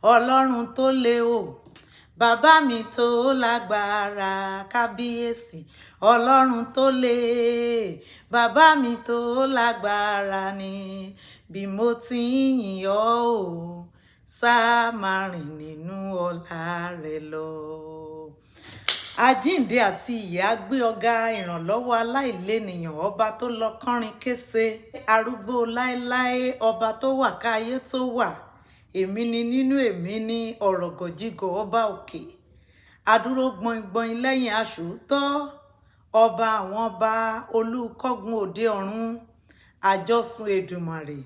ọlọ́run tó lé o bàbá mi tó lágbára kábíyèsí ọlọ́run tó lé bàbá mi tó lágbára ni bí mo ti ń yìn ọ́ o sáà máa rìn nínú ọlá rẹ lọ. Àjíǹde àti ìyè á gbé ọ̀gá ìrànlọ́wọ́ aláìlénìyàn ọba tó lọ kọrin kése arúgbó láéláé ọba tó wà káyé tó wà èmi ni nínú èmi ní ọ̀rọ̀ gọ̀jígọ̀ ọba òkè adúró gbọ̀ngbọ̀n lẹ́yìn aṣòótọ́ ọba àwọn ọba olùkọ́gun òde ọ̀run àjọsùn Èdùmàrè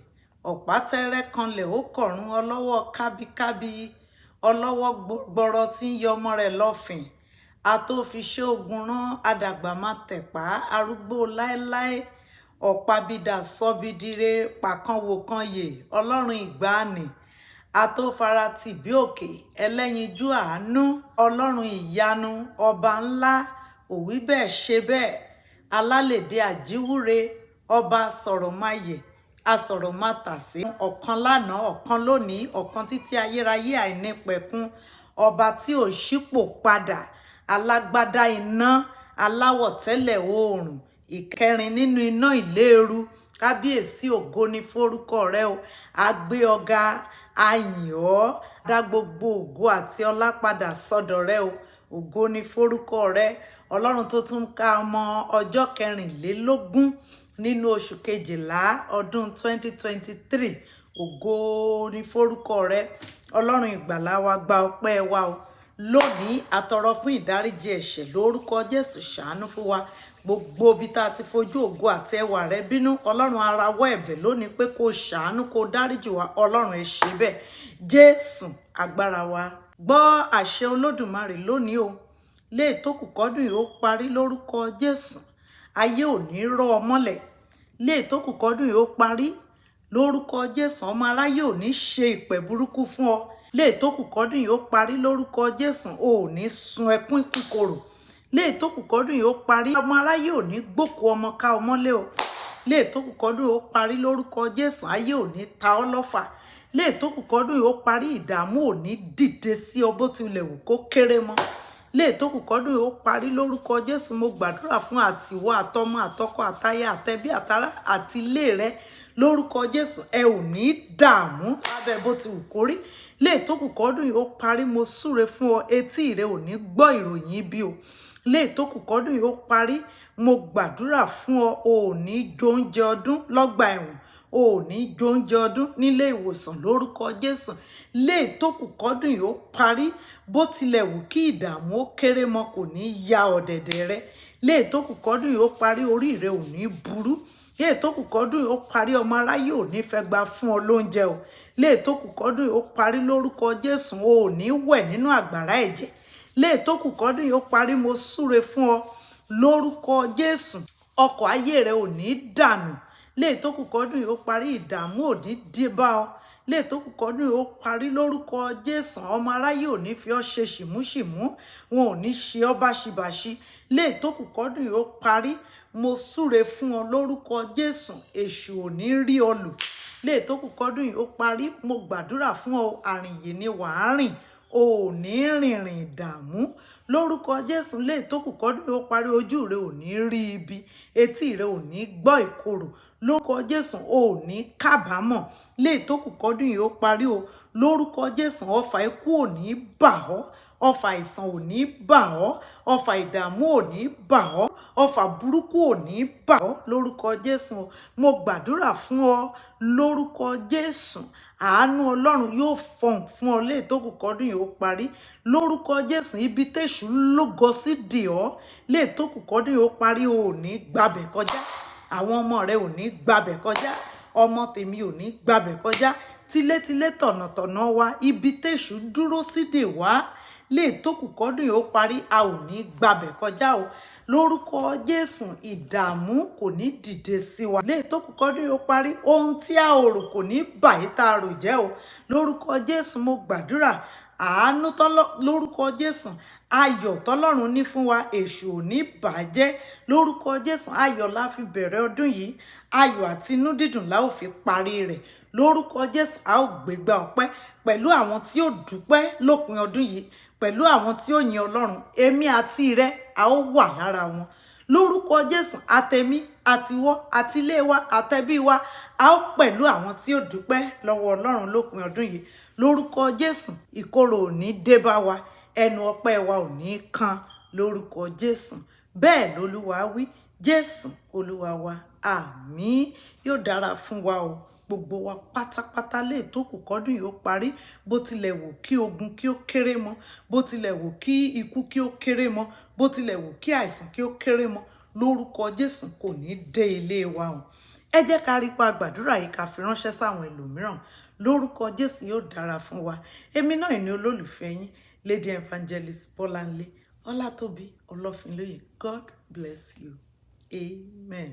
ọ̀pátẹ́rẹ́ kanlẹ̀ ó kọ̀run ọlọ́wọ́ kábíkábí ọlọ́wọ́ gbọ́rọ̀ tí ń yọmọ rẹ̀ lọ́fìn àtòfiṣẹ́ ogun rán àdàgbà máa tẹ̀pá arúgbó láéláé ọ̀pábídà sọ́bídire pàkánwò kan yè ọlọ́run ìgbàanì àtòfaratì bí òkè ẹlẹ́yinjú àánú ọlọ́run ìyanu ọba ńlá òwí bẹ́ẹ̀ ṣe bẹ́ẹ̀ alálèdè àjíwúre ọba sọ̀rọ̀máyè asọ̀rọ̀mátàsé ọ̀kan lánàá ọ̀kan lónìí ọ̀kan títí ayérayé àìnípẹ̀kun ọba tí ò ṣípò padà alágbádá iná aláwọ̀ tẹ́lẹ̀ oòrùn ìkẹrin nínú iná ìléru kábíyèsí ògo ni forúkọ rẹ o àgbé ọ̀gá àyìn ọ́ dá gbogbo ògo àti ọlá padà sọ́dọ̀ rẹ o ògo ni forúkọ rẹ ọlọ́run tó tún ká ọmọ ọjọ́ kẹrìnlélógún nínú oṣù kejìlá ọdún 2023 ògo ni forúkọ rẹ ọlọ́run ìgbàlà wa gba ọpẹ́ wa o lónìí àtọrọ fún ìdáríjì ẹ̀ṣẹ̀ lórúkọ Jésù ṣàánú fún wa gbogbo ibi tá a ti fojú ògo àti ẹwà rẹ bínú ọlọ́run arawọ́ ẹ̀bẹ̀ lónìí pé kó ṣàánú kó dáríjì wa ọlọ́run ẹ ṣe bẹ́ẹ̀ Jésù agbára wa gbọ́ àṣẹ Olódùmarè lónìí o lè tó kù kọ́dún yìí ó parí lórúkọ Jésù ayé ò ní rọ́ ọ mọ́lẹ̀ lè tó kù kọ́dún yìí ó parí lórúkọ Jésù ọmọ aráyé ò ní ṣe ìpẹ̀ burúkú fún ọ lè tó kù kọ́dún yìí ó parí lórúkọ Jésù o ò ní sun ẹkún kíkorò lè tó kù kọ́dún yìí ó parí ọmọ aráyé ò ní gbòkú ọmọ ká ọmọlé o lè tó kù kọ́dún yìí ó parí lórúkọ Jésù ayé ò ní ta ọ́ lọ́fà lè tó kù kọ́dún yìí ó parí ìdààmú ò ní dìde sí ọ bó tilẹ̀ wù kó kéré mọ́ lè tó kù kọ́dún yìí ó parí lórúkọ Jésù mo gbàdúrà fún àtiwọ́ àtọmọ àtọkọ àtaya àtẹbí àtará àti ilé rẹ lórúkọ Jésù ẹ ò ní dààmú lábẹ́ bó ti wù kórí lè tó kù kọ́dún yìí ó parí mo súre fún ọ etí rẹ ò ní gbọ́ ìròyìn ibi o lè tó kù kọ́dún yìí ó parí mo gbàdúrà fún ọ ò ní jóúnjẹ ọdún lọ́gbà ẹ̀wọ̀n ò ní jóúnjẹ ọdún nílé ìwòsàn lórúkọ Jésù lè tó kù kọ́dún yìí ó parí bó tilẹ̀ wù kí ìdààmú ó kéré mọ́ kò ní ya ọ̀dẹ̀dẹ̀ rẹ lè tó kù kọ́dún yìí ó parí orí rẹ ò ní burú lè tó kù kọ́dún yìí ó parí ọmọ aráyé ò ní fẹ́ gba fún ọ lóúnjẹ o lè tó kù kọ́dún yìí ó parí lórúkọ Jésù o ò ní wẹ̀ nínú àgbàrá ẹ̀jẹ̀ lè tó kù kọ́dún yìí ó parí mo súre fún ọ lórúkọ Jésù ọkọ̀ ayé rẹ ò ní dànù lè tó kù kọ́dún yìí ó parí ìdààmú ò ní dé bá ọ lè tó kù kọ́dún yìí ó parí lórúkọ Jésù ọmọ aráyé ò ní fi ọ́ ṣe ṣìmúṣìmú wọn ò ní ṣe ọ́ báṣibàṣi lè tó kù kọ́dún yìí ó parí mo súre fún ọ lórúkọ Jésù èṣù ò ní rí ọ lù lè tó kù kọ́dún yìí ó parí mo gbàdúrà fún ọ àrìnyè ni wàá rìn o ò ní rìnrìn ìdààmú lórúkọ Jésù lè tó kù kọ́dún yìí ó parí ojú rẹ ò ní rí ibi etí rẹ ò ní gbọ́ ìkorò lórúkọ Jésù o ò ní kábàámọ̀ lè tó kù kọ́dún yìí ó parí o lórúkọ Jésù ọfà ikú ò ní bà ọ́ ọfà àìsàn ò ní bà ọ́ ọfà ìdààmú ò ní bà ọ́ ọfà burúkú ò ní bà ọ́ lórúkọ Jésù mo gbàdúrà fún ọ lórúkọ Jésù àánú Ọlọ́run yóò fọhùn fún ọ lè tó kù kọ́dún yìí ó parí lórúkọ Jésù ibi tèṣù lógo sí dè ọ́ lè tó kù kọ́dún yìí ó parí o ò ní gbabẹ̀ kọjá àwọn ọmọ rẹ ò ní gbabẹ̀ kọjá ọmọ tèmi ò ní gbabẹ̀ kọjá tilétilé tọ̀nàtọ̀nà wa ibi tèṣù dúró sí dè wá lè tó kù kọ́dún yìí ó parí a ò ní gbabẹ̀ kọjá o lórúkọ Jésù ìdààmú kò ní dìde sí wa lè tó kù kọ́dún yìí ó parí ohun tí a ò rò kò ní bàyí tá a rò jẹ́ o lórúkọ Jésù mo gbàdúrà àánú lórúkọ Jésù ayọ̀ tọ́lọ́run ní fún wa èṣù ò ní bàjẹ́ lórúkọ Jésù ayọ̀ la fi bẹ̀rẹ̀ ọdún yìí ayọ̀ àti inú dídùn la ó fi parí rẹ̀ lórúkọ Jésù a ó gbégbá ọpẹ́ pẹ̀lú àwọn tí ó dúpẹ́ lópin ọdún yìí, pẹ̀lú àwọn tí ó yin Ọlọ́run. Èmi àti rẹ a ó wà lára wọn. Lórúkọ Jésù, àtẹ̀mí, àtiwọ́, àtilé wa, àtẹbí wa, a ó pẹ̀lú àwọn tí ó dúpẹ́ lọ́wọ́ Ọlọ́run lópin ọdún yìí. Lórúkọ Jésù, ìkorò ò ní dé bá wa, ẹnu ọpẹ́ wa ò ní kan lórúkọ Jésù. Bẹ́ẹ̀ lolúwa wí, Jésù Olúwa wa, àmín. Yóò dára fún wa o, gbogbo wa pátápátá lè tó kù kọ́dún yìí ó parí. Bó tilẹ̀ wù kí ogun kí ó kéré mọ́, bó tilẹ̀ wù kí ikú kí ó kéré mọ́, bó tilẹ̀ wù kí àìsàn kí ó kéré mọ́, lórúkọ Jésù kò ní dé ilé wa o. Ẹ jẹ́ ká rí pa gbàdúrà yìí ká fi ránṣẹ́ sáwọn ẹlòmíràn. Lórúkọ Jésù yóò dára fún wa. Èmi náà ni olólùfẹ́ yín, Lady Evangelist Bọ́láńlé Ọlátòbí Ọlọ́finlóye. God bless you. Amen.